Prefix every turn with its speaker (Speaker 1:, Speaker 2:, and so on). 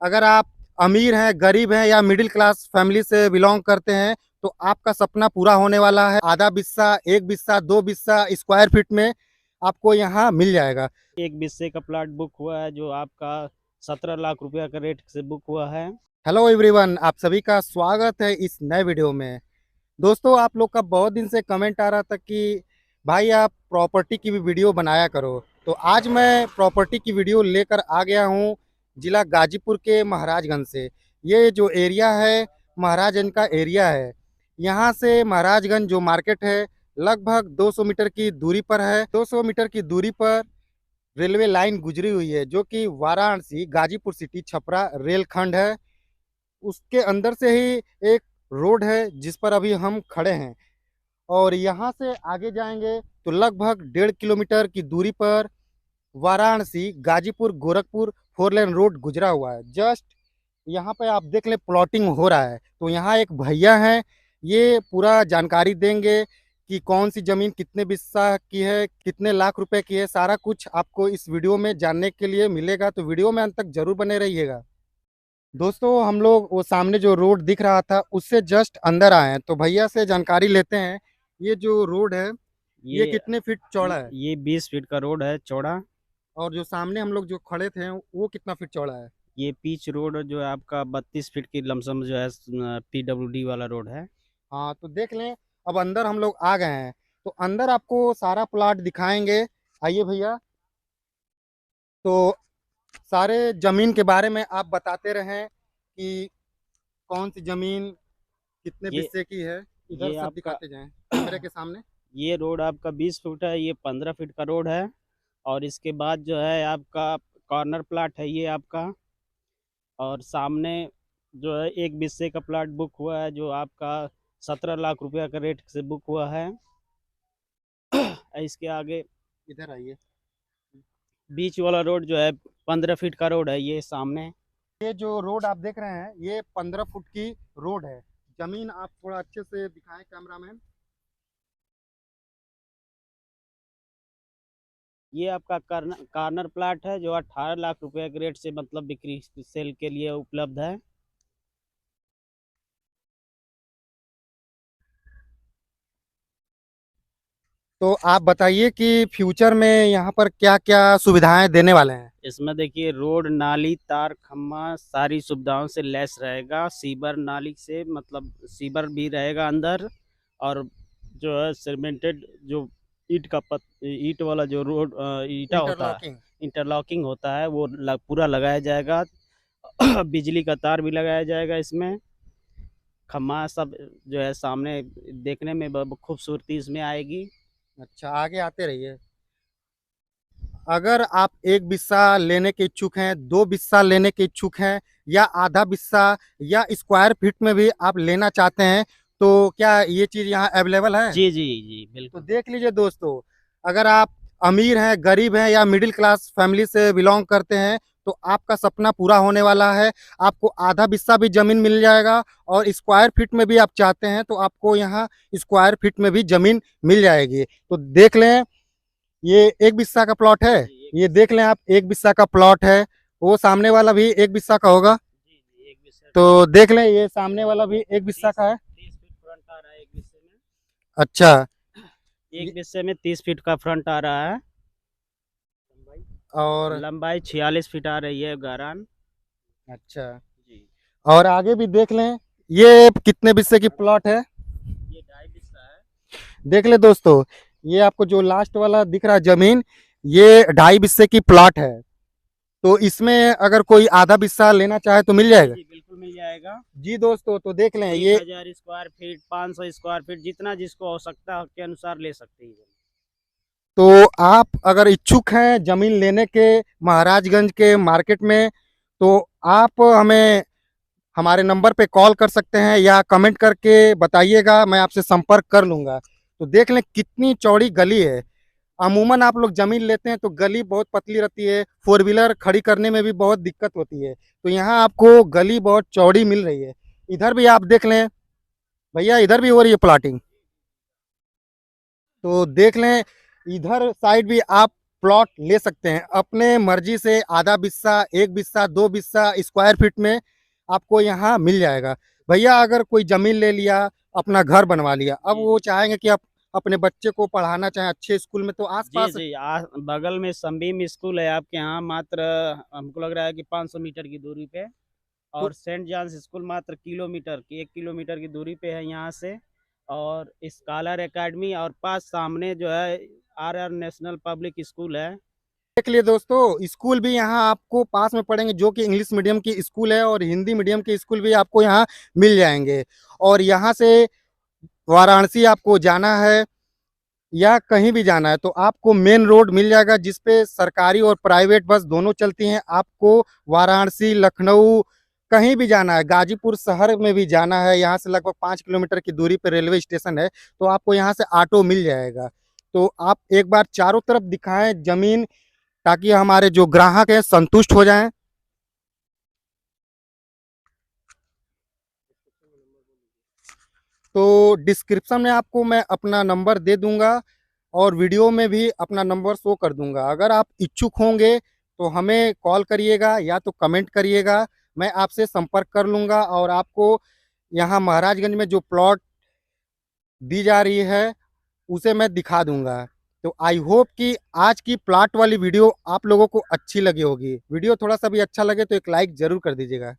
Speaker 1: अगर आप अमीर हैं, गरीब हैं या मिडिल क्लास फैमिली से बिलोंग करते हैं तो आपका सपना पूरा होने वाला है। आधा बिस्सा, एक बिस्सा, दो बिस्सा स्क्वायर फीट में आपको यहाँ मिल जाएगा।
Speaker 2: एक बिस्से का प्लाट बुक हुआ है जो आपका 17 लाख रुपया का रेट से बुक हुआ है।
Speaker 1: हेलो एवरीवन, आप सभी का स्वागत है इस नए वीडियो में। दोस्तों, आप लोग का बहुत दिन से कमेंट आ रहा था कि भाई आप प्रॉपर्टी की भी वीडियो बनाया करो। तो आज मैं प्रॉपर्टी की वीडियो लेकर आ गया हूँ जिला गाजीपुर के महाराजगंज से। ये जो एरिया है महाराजगंज का एरिया है। यहाँ से महाराजगंज जो मार्केट है लगभग 200 मीटर की दूरी पर है। 200 मीटर की दूरी पर रेलवे लाइन गुजरी हुई है जो कि वाराणसी गाजीपुर सिटी छपरा रेलखंड है। उसके अंदर से ही एक रोड है जिस पर अभी हम खड़े हैं, और यहाँ से आगे जाएंगे तो लगभग 1.5 किलोमीटर की दूरी पर वाराणसी गाजीपुर गोरखपुर 4 लेन रोड गुजरा हुआ है। जस्ट यहाँ पे आप देख ले प्लॉटिंग हो रहा है। तो यहाँ एक भैया हैं, ये पूरा जानकारी देंगे कि कौन सी ज़मीन कितने बिस्सा की है, कितने लाख रुपए की है। सारा कुछ आपको इस वीडियो में जानने के लिए मिलेगा, तो वीडियो में अंत तक जरूर बने रहिएगा। दोस्तों, हम लोग वो सामने जो रोड दिख रहा था उससे जस्ट अंदर आए हैं, तो भैया से जानकारी लेते हैं। ये जो रोड है ये
Speaker 2: ये
Speaker 1: कितने फीट चौड़ा है,
Speaker 2: ये 20 फीट का रोड है चौड़ा।
Speaker 1: और जो सामने हम लोग जो खड़े थे वो कितना फीट चौड़ा है।
Speaker 2: ये पीच रोड जो है आपका 32 फीट की लमसम जो है PWD वाला रोड है।
Speaker 1: हाँ, तो देख लें। अब अंदर हम लोग आ गए हैं, तो अंदर आपको सारा प्लाट दिखाएंगे। आइए भैया। तो सारे जमीन के बारे में आप बताते रहें कि कौन सी जमीन कितने
Speaker 2: ये
Speaker 1: बिस्से की है। इधर
Speaker 2: ये
Speaker 1: सब
Speaker 2: आपका
Speaker 1: दिखाते जाएं कैमरे के सामने।
Speaker 2: ये रोड आपका 20 फीट है, ये 15 फीट का रोड है। और इसके बाद जो है आपका कॉर्नर प्लाट है ये आपका। और सामने जो है एक बिस्से का प्लाट बुक हुआ है जो आपका 17 लाख रुपया का रेट से बुक हुआ है। इसके आगे
Speaker 1: इधर आइए।
Speaker 2: बीच वाला रोड जो है 15 फीट का रोड है ये सामने।
Speaker 1: ये जो रोड आप देख रहे हैं ये 15 फुट की रोड है। जमीन आप थोड़ा अच्छे से दिखाएं कैमरामैन।
Speaker 2: ये आपका कार्नर प्लाट है जो 18 लाख रुपए के रेट से मतलब बिक्री सेल के लिए उपलब्ध है।
Speaker 1: तो आप बताइए कि फ्यूचर में यहाँ पर क्या क्या सुविधाएं देने वाले हैं।
Speaker 2: इसमें देखिए रोड नाली तार खम्मा सारी सुविधाओं से लैस रहेगा। सीवर नाली से मतलब सीवर भी रहेगा अंदर। और जो है सीमेंटेड जो ईट वाला जो रोड ईटा होता है,
Speaker 1: इंटरलॉकिंग।
Speaker 2: इंटरलॉकिंग होता है वो पूरा लगाया जाएगा। बिजली का तार भी लगाया जाएगा इसमें। खम्मा सब जो है सामने देखने में खूबसूरती इसमें आएगी।
Speaker 1: अच्छा, आगे आते रहिए। अगर आप एक बिस्सा लेने के इच्छुक हैं, दो बिस्सा लेने के इच्छुक हैं, या आधा बिस्सा या स्क्वायर फीट में भी आप लेना चाहते हैं, तो क्या ये चीज़ यहाँ अवेलेबल है।
Speaker 2: जी जी जी
Speaker 1: तो
Speaker 2: बिल्कुल।
Speaker 1: देख लीजिए दोस्तों, अगर आप अमीर हैं, गरीब हैं या मिडिल क्लास फैमिली से बिलोंग करते हैं तो आपका सपना पूरा होने वाला है। आपको आधा बिस्सा भी जमीन मिल जाएगा, और स्क्वायर फीट में भी आप चाहते हैं तो आपको यहाँ स्क्वायर फीट में भी जमीन मिल जाएगी। तो देख लें, ये एक बिस्सा का प्लॉट है।
Speaker 2: जी एक
Speaker 1: ये देख लें आप, एक बिस्सा का प्लॉट है। वो सामने वाला भी एक बिस्सा का होगा।
Speaker 2: जी जी एक बिस्सा
Speaker 1: तो
Speaker 2: 30
Speaker 1: देख लें, ये सामने वाला भी एक बिस्सा
Speaker 2: 30
Speaker 1: का है।
Speaker 2: 30 फीट फ्रंट आ रहा है एक बिस्से में।
Speaker 1: अच्छा।
Speaker 2: एक बिस्से में 30 फीट का फ्रंट आ रहा है।
Speaker 1: और
Speaker 2: लंबाई 46 फीट आ रही है गारान।
Speaker 1: अच्छा,
Speaker 2: जी
Speaker 1: और आगे भी देख लें, ये कितने बिस्से की प्लॉट है।
Speaker 2: ये 2.5 बिस्सा है।
Speaker 1: देख ले दोस्तों, ये आपको जो लास्ट वाला दिख रहा है जमीन, ये 2.5 बिस्से की प्लॉट है। तो इसमें अगर कोई आधा बिस्सा लेना चाहे तो मिल
Speaker 2: जी
Speaker 1: जाएगा।
Speaker 2: जी बिल्कुल मिल जाएगा।
Speaker 1: जी दोस्तों, तो देख लें
Speaker 2: एक
Speaker 1: ये।
Speaker 2: हजार स्क्वायर फीट 500 स्क्वायर फीट जितना जिसको आवश्यकता के अनुसार ले सकते हैं।
Speaker 1: तो आप अगर इच्छुक हैं जमीन लेने के महाराजगंज के मार्केट में, तो आप हमें हमारे नंबर पे कॉल कर सकते हैं या कमेंट करके बताइएगा, मैं आपसे संपर्क कर लूँगा। तो देख लें कितनी चौड़ी गली है। अमूमन आप लोग ज़मीन लेते हैं तो गली बहुत पतली रहती है, फोर व्हीलर खड़ी करने में भी बहुत दिक्कत होती है। तो यहाँ आपको गली बहुत चौड़ी मिल रही है। इधर भी आप देख लें भैया, इधर भी हो रही है प्लाटिंग। तो देख लें, इधर साइड भी आप प्लॉट ले सकते हैं अपने मर्जी से। आधा बिस्सा, 1 बिस्सा, 2 बिस्सा स्क्वायर फीट में आपको यहाँ मिल जाएगा। भैया अगर कोई जमीन ले लिया, अपना घर बनवा लिया, अब
Speaker 2: जी
Speaker 1: वो चाहेंगे कि आप अपने बच्चे को पढ़ाना चाहें अच्छे स्कूल में, तो
Speaker 2: जी
Speaker 1: आसपास
Speaker 2: जी बगल में संबीम स्कूल है आपके यहाँ, मात्र हमको लग रहा है कि 500 मीटर की दूरी पे।
Speaker 1: तो
Speaker 2: और सेंट जॉन्स स्कूल मात्र 1 किलोमीटर की दूरी पे है यहाँ से। और स्कॉलर एकेडमी और पास सामने जो है आर नेशनल पब्लिक स्कूल है।
Speaker 1: देख लिए दोस्तों, स्कूल भी यहाँ आपको पास में पड़ेंगे, जो कि इंग्लिश मीडियम की स्कूल है, और हिंदी मीडियम के स्कूल भी आपको यहाँ मिल जाएंगे। और यहाँ से वाराणसी आपको जाना है या कहीं भी जाना है तो आपको मेन रोड मिल जाएगा, जिसपे सरकारी और प्राइवेट बस दोनों चलती हैं। आपको वाराणसी, लखनऊ कहीं भी जाना है, गाजीपुर शहर में भी जाना है, यहाँ से लगभग 5 किलोमीटर की दूरी पर रेलवे स्टेशन है, तो आपको यहाँ से ऑटो मिल जाएगा। तो आप एक बार चारों तरफ दिखाएं जमीन, ताकि हमारे जो ग्राहक हैं संतुष्ट हो जाएं। तो डिस्क्रिप्शन में आपको मैं अपना नंबर दे दूंगा, और वीडियो में भी अपना नंबर शो कर दूंगा। अगर आप इच्छुक होंगे तो हमें कॉल करिएगा या तो कमेंट करिएगा, मैं आपसे संपर्क कर लूंगा, और आपको यहाँ महाराजगंज में जो प्लॉट दी जा रही है उसे मैं दिखा दूंगा। तो आई होप कि आज की प्लॉट वाली वीडियो आप लोगों को अच्छी लगी होगी। वीडियो थोड़ा सा भी अच्छा लगे तो एक लाइक जरूर कर दीजिएगा।